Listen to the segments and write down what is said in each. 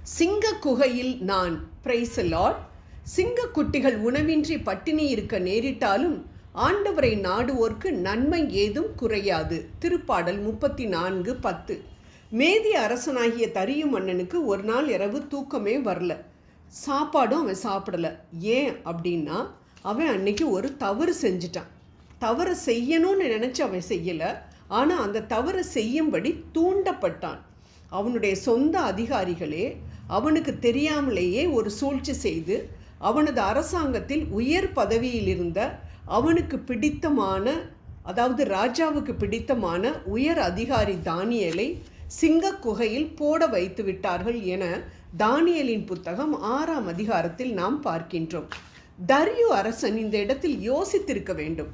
சிங்க குகையில் நான். Praise the Lord. சிங்க குட்டிகள் உணவின்றி பட்டினி இருக்க நேரிட்டாலும் ஆண்டவரை நாடுவோர்க்கு நன்மை ஏதும் குறையாது. திருப்பாடல் 34:10. மேதிய அரசனாகிய தரியு மன்னனுக்கு ஒரு நாள் இரவு தூக்கமே வரல. சாப்பாடும் அவன் சாப்பிடல. ஏன் அப்படின்னா அவன் அன்னைக்கு ஒரு தவறு செஞ்சிட்டான். தவறு செய்யணும்னு நினச்சி அவன் செய்யலை, ஆனால் அந்த தவறு செய்யும்படி தூண்டப்பட்டான். அவனுடைய சொந்த அதிகாரிகளே அவனுக்கு தெரியாமலேயே ஒரு சூழ்ச்சி செய்து அவனது அரசாங்கத்தில் உயர் பதவியில் இருந்த அவனுக்கு பிடித்தமான, அதாவது ராஜாவுக்கு பிடித்தமான உயர் அதிகாரி தானியேலை சிங்க குகையில் போட வைத்து விட்டார்கள் என தானியேலின் புத்தகம் 6ஆம் அதிகாரத்தில் நாம் பார்க்கின்றோம். தரியு அரசன் இந்த இடத்தில் யோசித்திருக்க வேண்டும்.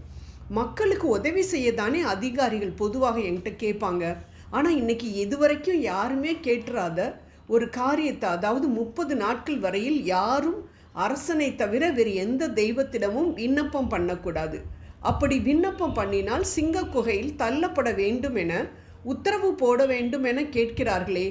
மக்களுக்கு உதவி செய்யத்தானே அதிகாரிகள் பொதுவாக என்கிட்ட கேட்பாங்க. ஆனால் இன்னைக்கு இதுவரைக்கும் யாருமே கேட்டுறாத ஒரு காரியத்தை, அதாவது 30 நாட்கள் வரையில் யாரும் அரசனை தவிர வேறு எந்த தெய்வத்திடமும் விண்ணப்பம் பண்ணக்கூடாது. அப்படி விண்ணப்பம் பண்ணினால் சிங்க குகையில் தள்ளப்பட வேண்டும் என உத்தரவு போட வேண்டும் என கேட்கிறார்களே,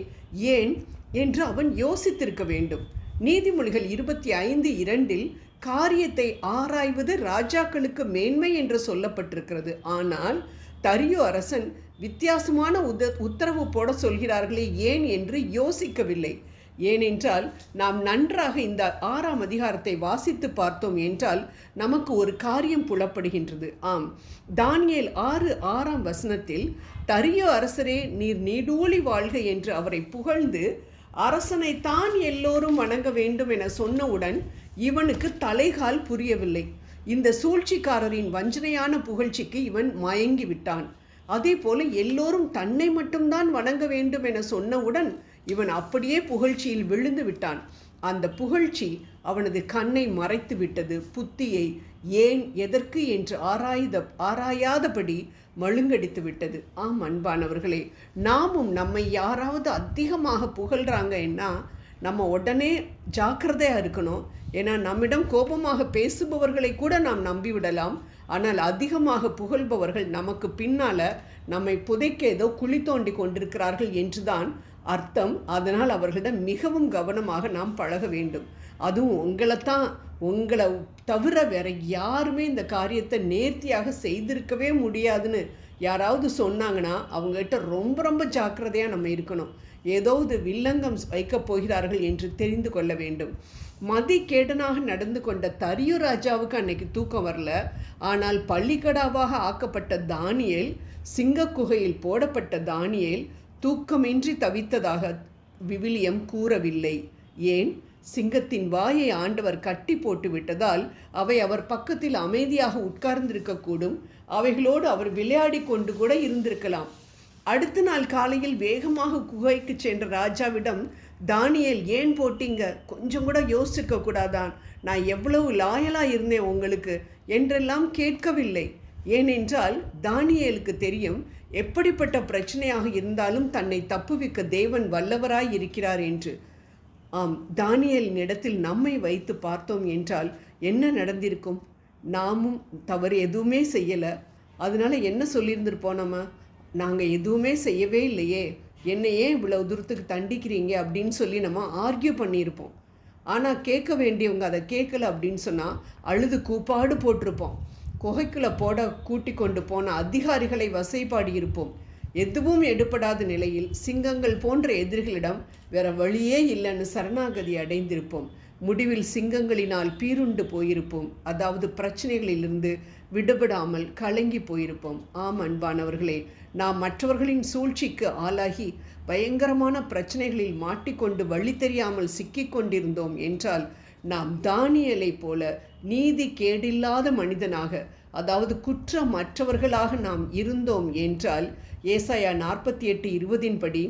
ஏன் என்று அவன் யோசித்திருக்க வேண்டும். நீதிமொழிகள் 25:2 காரியத்தை ஆராய்வது ராஜாக்களுக்கு மேன்மை என்று சொல்லப்பட்டிருக்கிறது. ஆனால் தரியு அரசன் வித்தியாசமான உத்தரவு போட சொல்கிறார்களே ஏன் என்று யோசிக்கவில்லை. ஏனென்றால் நாம் நன்றாக இந்த 6ஆம் அதிகாரத்தை வாசித்து பார்த்தோம் என்றால் நமக்கு ஒரு காரியம் புலப்படுகின்றது. ஆம், தானியேல் 6:6 வசனத்தில் தரியு அரசரே நீர் நீடூழி வாழ்க என்று அவரை புகழ்ந்து அரசனைத்தான் எல்லோரும் வணங்க வேண்டும் என சொன்னவுடன் இவனுக்கு தலைகால் புரியவில்லை. இந்த சூழ்ச்சிக்காரரின் வஞ்சனையான புகழ்ச்சிக்கு இவன் மயங்கி விட்டான். அதே போல எல்லோரும் தன்னை மட்டும்தான் வணங்க வேண்டும் என சொன்னவுடன் இவன் அப்படியே புகழ்ச்சியில் விழுந்து விட்டான். அந்த புகழ்ச்சி அவனது கண்ணை மறைத்து விட்டது. புத்தியை ஏன் எதற்கு என்று ஆராயாதபடி மழுங்கடித்து விட்டது. ஆம் அன்பானவர்களே, நாமும் நம்மை யாராவது அதிகமாக புகழ்கிறாங்கன்னா நம்ம உடனே ஜாக்கிரதையாக இருக்கணும். ஏன்னா நம்மிடம் கோபமாக பேசுபவர்களை கூட நாம் நம்பிவிடலாம். ஆனால் அதிகமாக புகழ்பவர்கள் நமக்கு பின்னால் நம்மை புதைக்க ஏதோ குழி தோண்டி கொண்டிருக்கிறார்கள் என்றுதான் அர்த்தம். அதனால் அவர்களிடம் மிகவும் கவனமாக நாம் பழக வேண்டும். அதுவும் உங்களை தவிர வேற யாருமே இந்த காரியத்தை நேர்த்தியாக செய்திருக்கவே முடியாதுன்னு யாராவது சொன்னாங்கன்னா அவங்ககிட்ட ரொம்ப ரொம்ப ஜாக்கிரதையாக நம்ம இருக்கணும். ஏதாவது வில்லங்கம் வைக்கப் போகிறார்கள் என்று தெரிந்து கொள்ள வேண்டும். மதிகேடனாக நடந்து கொண்ட தரியு ராஜாவுக்கு அன்னைக்கு தூக்கம் வரல. ஆனால் பள்ளிக்கடாவாக ஆக்கப்பட்ட தானியேல், சிங்க குகையில் போடப்பட்ட தானியேல் தூக்கமின்றி தவித்ததாக விவிலியம் கூறவில்லை. ஏன்? சிங்கத்தின் வாயை ஆண்டவர் கட்டி போட்டு விட்டதால் அவை அவர் பக்கத்தில் அமைதியாக உட்கார்ந்திருக்கக்கூடும். அவைகளோடு அவர் விளையாடி கொண்டு கூட இருந்திருக்கலாம். அடுத்த நாள் காலையில் வேகமாக குகைக்கு சென்ற ராஜாவிடம் தானியேல் ஏன் போட்டீங்க, கொஞ்சம் கூட யோசிச்சிருக்க கூடாதான், நான் எவ்வளவு லாயலாக இருந்தேன் உங்களுக்கு என்றெல்லாம் கேட்கவில்லை. ஏனென்றால் தானியேலுக்கு தெரியும் எப்படிப்பட்ட பிரச்சனையாக இருந்தாலும் தன்னை தப்புவிக்க தேவன் வல்லவராய் இருக்கிறார் என்று. ஆம், தானியேலின் இடத்தில் நம்மை வைத்து பார்த்தோம் என்றால் என்ன நடந்திருக்கும்? நாமும் தவறு எதுவுமே செய்யலை. அதனால என்ன சொல்லியிருந்திருப்போம்? நாங்கள் எதுவுமே செய்யவே இல்லையே, என்னையே இவ்வளவு தூரத்துக்கு தண்டிக்கிறீங்க அப்படின்னு சொல்லி நம்ம ஆர்கியூ பண்ணியிருப்போம். ஆனால் கேட்க வேண்டியவங்க அதை கேட்கல அப்படின்னு சொன்னால் அழுது கூப்பாடு போட்டிருப்போம். குகைக்குள்ளே போட கூட்டி கொண்டு போன அதிகாரிகளை வசைப்பாடி இருப்போம். எதுவும் எடுபடாத நிலையில் சிங்கங்கள் போன்ற எதிரிகளிடம் வேற வழியே இல்லைன்னு சரணாகதி அடைந்திருப்போம். முடிவில் சிங்கங்களினால் பீருண்டு போயிருப்போம். அதாவது பிரச்சனைகளிலிருந்து விடுபடாமல் கலங்கி போயிருப்போம். ஆம் அன்பானவர்களே, நாம் மற்றவர்களின் சூழ்ச்சிக்கு ஆளாகி பயங்கரமான பிரச்சனைகளில் மாட்டிக்கொண்டு வழி தெரியாமல் சிக்கிக்கொண்டிருந்தோம் என்றால் நாம் தானியேலை போல நீதி கேடில்லாத மனிதனாக, அதாவது குற்றமற்றவர்களாக நாம் இருந்தோம் என்றால் ஏசாயா 48:20 படி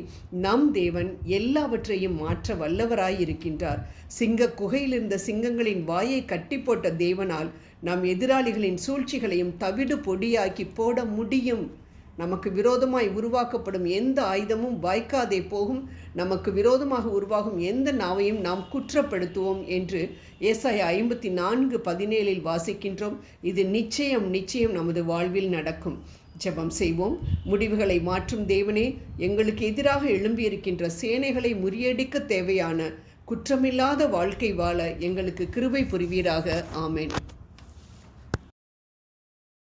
நம் தேவன் எல்லாவற்றையும் மாற்ற வல்லவராயிருக்கின்றார். சிங்க குகையில் இருந்த சிங்கங்களின் வாயை கட்டி போட்ட தேவனால் நம் எதிராளிகளின் சூழ்ச்சிகளையும் தவிடு பொடியாக்கி போட முடியும். நமக்கு விரோதமாய் உருவாக்கப்படும் எந்த ஆயுதமும் வாய்க்காதே போகும். நமக்கு விரோதமாக உருவாகும் எந்த நாவையும் நாம் குற்றப்படுத்துவோம் என்று ஏசாயா 54:17 வாசிக்கின்றோம். இது நிச்சயம் நமது வாழ்வில் நடக்கும். ஜெபம் செய்வோம். முடிவுகளை மாற்றும் தேவனே, எங்களுக்கு எதிராக எழும்பியிருக்கின்ற சேனைகளை முறியடிக்க தேவையான குற்றமில்லாத வாழ்க்கை வாழ எங்களுக்கு கிருபை புரிவீராக. ஆமென்.